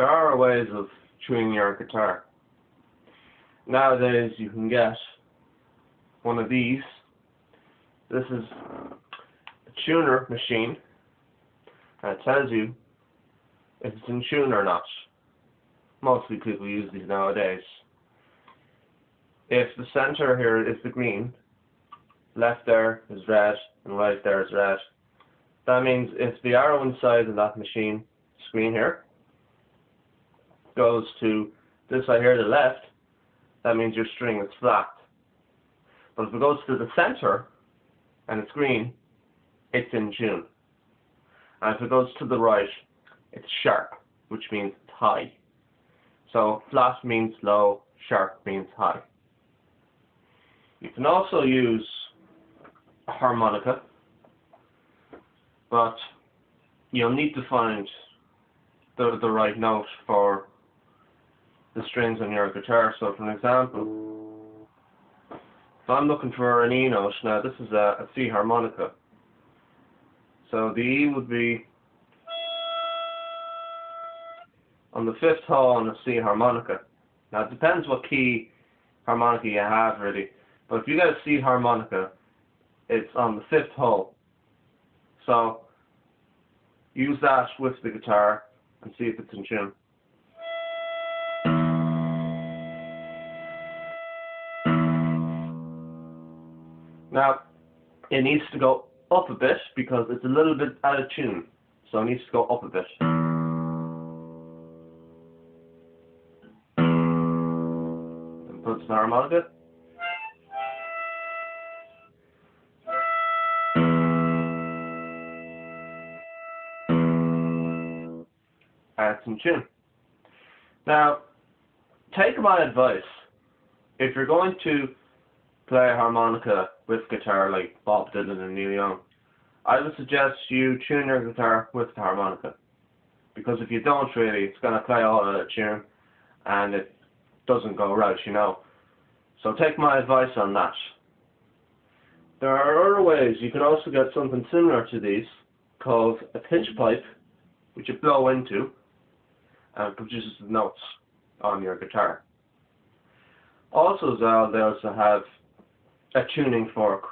there are ways of tuning your guitar. Nowadays you can get one of these. This is a tuner machine, and it tells you if it's in tune or not. Mostly people use these nowadays. If the center here is the green, left there is red, and right there is red, that means if the arrow inside of that machine screen here goes to this side here, the left, that means your string is flat. But if it goes to the center and it's green, it's in tune. And if it goes to the right, it's sharp, which means it's high. So flat means low, sharp means high. You can also use a harmonica, but you'll need to find the right note for the strings on your guitar. So for an example, if I'm looking for an E note, now this is a C harmonica. So the E would be on the 5th hole on a C harmonica. Now it depends what key harmonica you have really, but if you get a C harmonica, it's on the 5th hole. So use that with the guitar and see if it's in tune. Now it needs to go up a bit because it's a little bit out of tune, so it needs to go up a bit. And put some harmonica. And it's in tune. Now, take my advice. If you're going to play a harmonica with guitar like Bob Dylan and Neil Young, I would suggest you tune your guitar with the harmonica. Because if you don't really, it's going to play all out of tune and it doesn't go right, you know. So take my advice on that. There are other ways. You can also get something similar to these called a pitch pipe, which you blow into and produces the notes on your guitar. Also, they also have a tuning fork.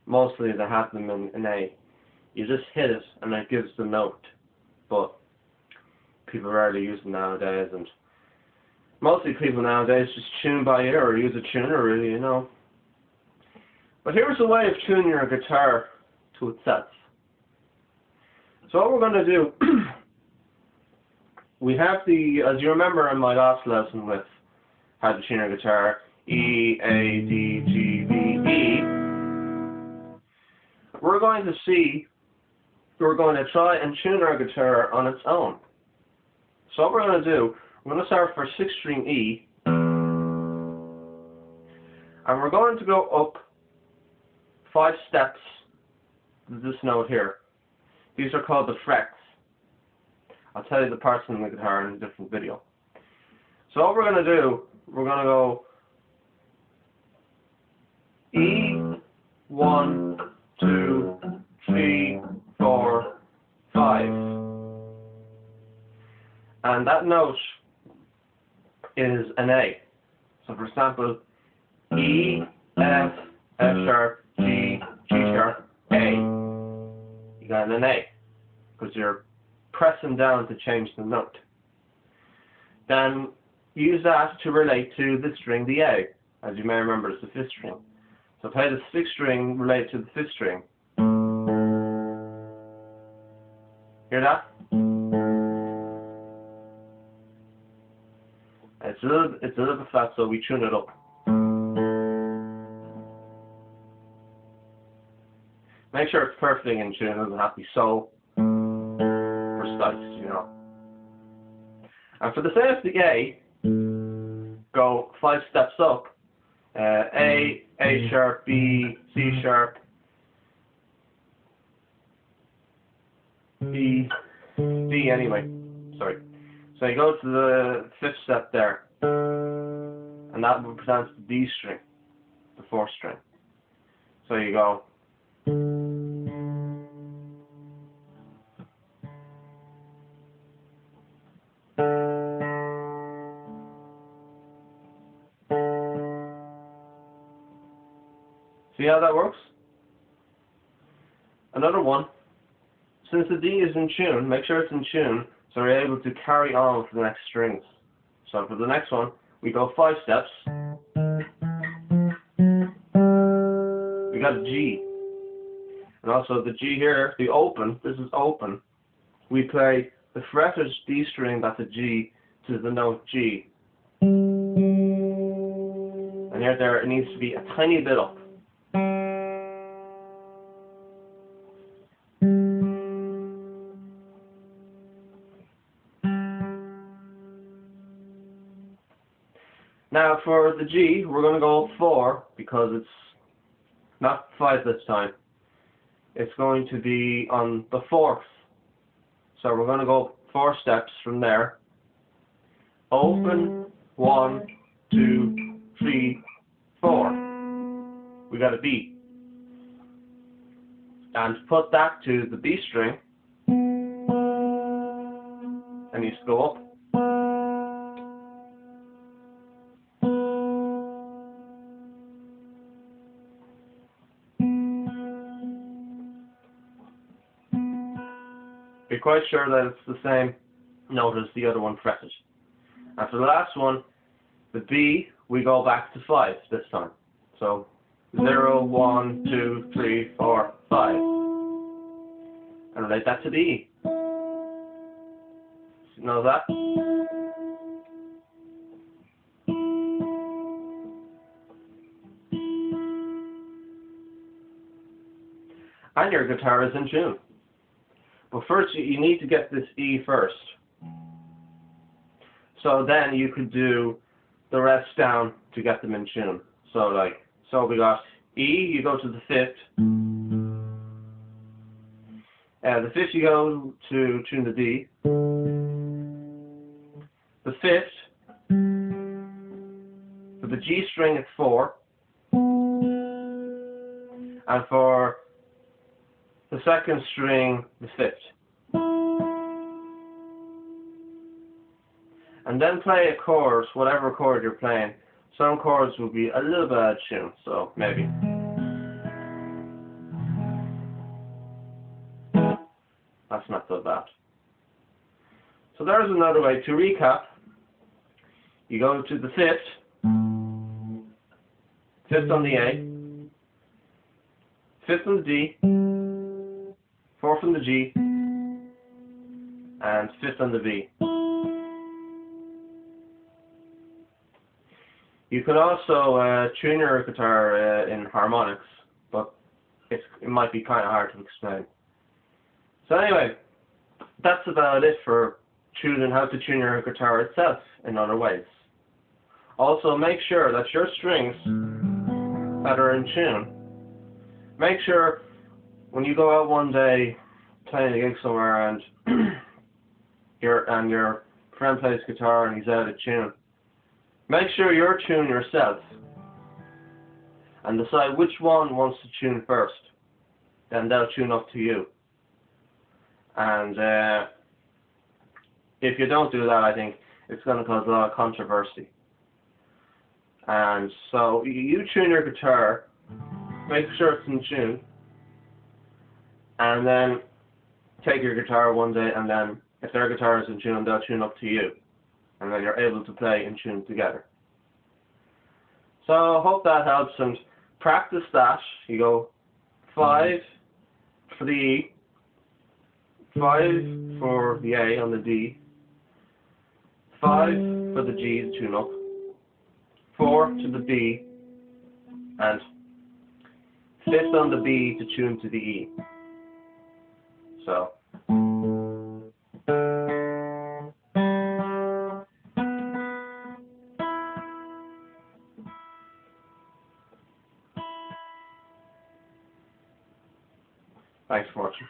Mostly they have them in A. You just hit it and it gives the note, but people rarely use them nowadays, and mostly people nowadays just tune by ear or use a tuner really, you know. But here's a way of tuning your guitar to itself. So what we're going to do, we have as you remember in my last lesson with how to tune your guitar, E, A, D, G, B, E. We're going to try and tune our guitar on its own. So what we're going to do, we're going to start for 6-string E, and we're going to go up 5 steps to this note here. These are called the frets. I'll tell you the parts in the guitar in a different video. So what we're going to do, we're going to go E, 1, 2, 3, 4, 5. And that note is an A. So for example, E, F, F sharp, G, G sharp, A. You got an A, because you're pressing down to change the note. Then use that to relate to the string, the A. As you may remember, it's the 5th string. So play the 6th string related to the 5th string. Hear that? It's a little bit flat, so we tune it up. Make sure it's perfectly in tune. It doesn't have to be so precise, you know. And for the same as the A, go 5 steps up. A, A sharp, B, C sharp, B, D anyway, sorry. So you go to the 5th step there, and that represents the D string, the 4th string. So you go See how that works? Another one. Since the D is in tune, make sure it's in tune so we're able to carry on for the next strings. So for the next one, we go 5 steps. We got a G. And also the G here, the open, this is open. We play the fretted D string that's a G to the note G. And here there, it needs to be a tiny bit up. Now for the G, we're going to go 4 because it's not 5 this time. It's going to be on the 4th. So we're going to go 4 steps from there. Open, 1, 2, 3, 4. We got a B. And put that to the B string. And you just go up. Be quite sure that it's the same note as the other one fretted. And for the last one, the B, we go back to 5 this time. So 0, 1, 2, 3, 4, 5. And relate that to the E. You know that? And your guitar is in tune. But first, you need to get this E first. So then you could do the rest down to get them in tune. So we got E, you go to the 5th. The 5th you go to tune the D. The 5th, for the G string it's 4. And for the 2nd string, the 5th. And then play a chord, whatever chord you're playing. Some chords will be a little bit out of tune, so maybe. That's not so bad. So there's another way to recap. You go to the 5th, 5th on the A, 5th on the D, 4th on the G, and 5th on the B. You can also tune your guitar in harmonics, but it might be kind of hard to explain. So anyway, that's about it for how to tune your guitar itself in other ways. Also, make sure that your strings that are in tune, make sure when you go out one day playing a gig somewhere and your friend plays guitar and he's out of tune, make sure you're tuned yourself and decide which one wants to tune first. Then they'll tune up to you. And if you don't do that, I think it's going to cause a lot of controversy. And so you tune your guitar, make sure it's in tune, and then take your guitar one day, and then if their guitar is in tune, they'll tune up to you. And then you're able to play in tune together. So I hope that helps, and practice that. You go 5 for the E, 5 for the A on the D, 5 for the G to tune up, 4 to the B, and 5th on the B to tune to the E. So. Thanks for watching.